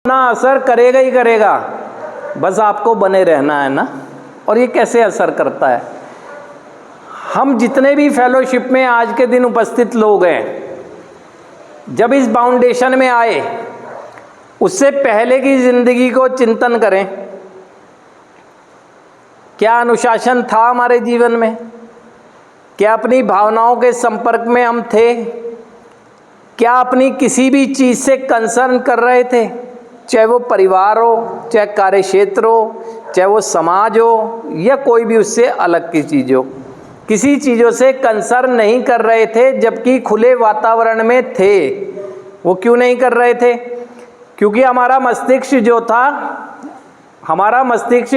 ना असर करेगा ही करेगा, बस आपको बने रहना है ना। और ये कैसे असर करता है? हम जितने भी फेलोशिप में आज के दिन उपस्थित लोग हैं, जब इस फाउंडेशन में आए उससे पहले की जिंदगी को चिंतन करें। क्या अनुशासन था हमारे जीवन में? क्या अपनी भावनाओं के संपर्क में हम थे? क्या अपनी किसी भी चीज़ से कंसर्न कर रहे थे? चाहे वो परिवार हो, चाहे कार्य क्षेत्र हो, चाहे वो समाज हो, या कोई भी उससे अलग की चीज़ हो, किसी चीज़ों से कंसर्न नहीं कर रहे थे जबकि खुले वातावरण में थे। वो क्यों नहीं कर रहे थे? क्योंकि हमारा मस्तिष्क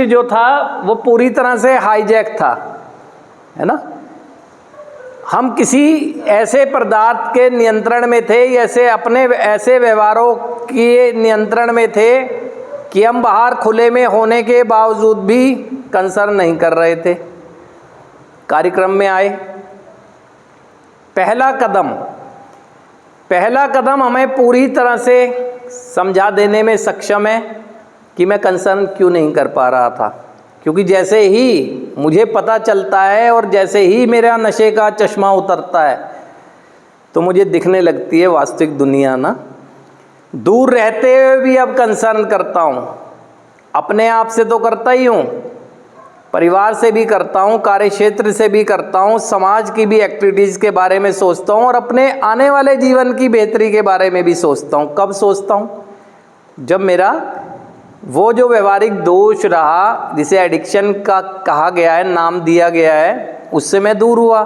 जो था वो पूरी तरह से हाईजैक था, है ना। हम किसी ऐसे पदार्थ के नियंत्रण में थे, ऐसे व्यवहारों के नियंत्रण में थे कि हम बाहर खुले में होने के बावजूद भी कंसर्न नहीं कर रहे थे। कार्यक्रम में आए, पहला कदम हमें पूरी तरह से समझा देने में सक्षम है कि मैं कंसर्न क्यों नहीं कर पा रहा था। क्योंकि जैसे ही मुझे पता चलता है और जैसे ही मेरा नशे का चश्मा उतरता है तो मुझे दिखने लगती है वास्तविक दुनिया ना। दूर रहते हुए भी अब कंसर्न करता हूँ, अपने आप से तो करता ही हूँ, परिवार से भी करता हूँ, कार्य क्षेत्र से भी करता हूँ, समाज की भी एक्टिविटीज़ के बारे में सोचता हूँ और अपने आने वाले जीवन की बेहतरी के बारे में भी सोचता हूँ। कब सोचता हूँ? जब मेरा वो जो व्यवहारिक दोष रहा, जिसे एडिक्शन का कहा गया है, नाम दिया गया है, उससे मैं दूर हुआ।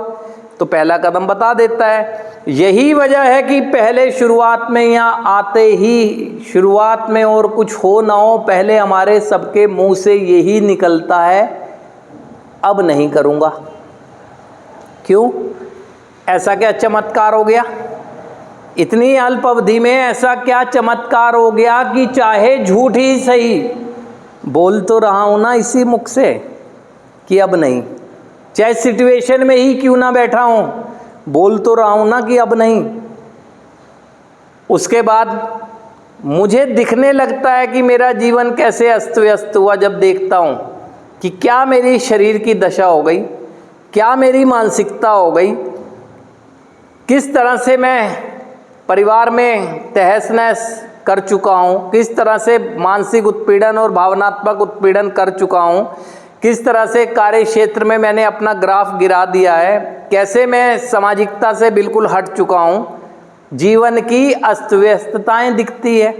तो पहला कदम बता देता है। यही वजह है कि पहले शुरुआत में यहाँ आते ही, शुरुआत में और कुछ हो ना हो, पहले हमारे सबके मुंह से यही निकलता है, अब नहीं करूँगा। क्यों? ऐसा क्या चमत्कार हो गया? इतनी अल्प अवधि में ऐसा क्या चमत्कार हो गया कि चाहे झूठ ही सही, बोल तो रहा हूँ ना इसी मुख से कि अब नहीं, चाहे सिचुएशन में ही क्यों ना बैठा हूँ, बोल तो रहा हूँ ना कि अब नहीं। उसके बाद मुझे दिखने लगता है कि मेरा जीवन कैसे अस्त व्यस्त हुआ जब देखता हूँ कि क्या मेरी शरीर की दशा हो गई, क्या मेरी मानसिकता हो गई, किस तरह से मैं परिवार में तहस नहस कर चुका हूँ, किस तरह से मानसिक उत्पीड़न और भावनात्मक उत्पीड़न कर चुका हूँ, किस तरह से कार्य क्षेत्र में मैंने अपना ग्राफ गिरा दिया है, कैसे मैं सामाजिकता से बिल्कुल हट चुका हूँ। जीवन की अस्त व्यस्तताएँ दिखती है।